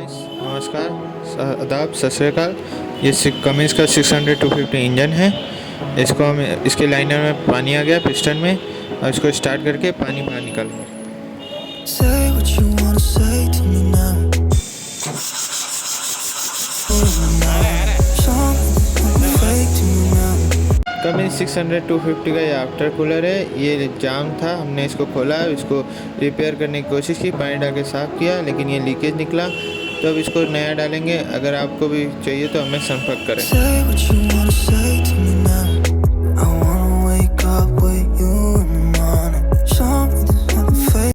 Guys, नमस्कार, आदाब, सत श्री अकाल। ये कमिंस का 600-250 इंजन है। इसको हम इसके लाइनर में पानी आ गया पिस्टन में, और इसको स्टार्ट करके पानी बाहर निकालेंगे। Say what you wanna say to me now. Something fake to me now. Cummins 600-250 का ये आफ्टर कूलर है। ये जाम था, हमने इसको खोला, इसको रिपेयर करने की कोशिश की, पानी डाल के साफ़ किया, लेकिन ये लीकेज निकला। तो अब इसको नया डालेंगे। अगर आपको भी चाहिए तो हमें संपर्क करें। Say what you wanna say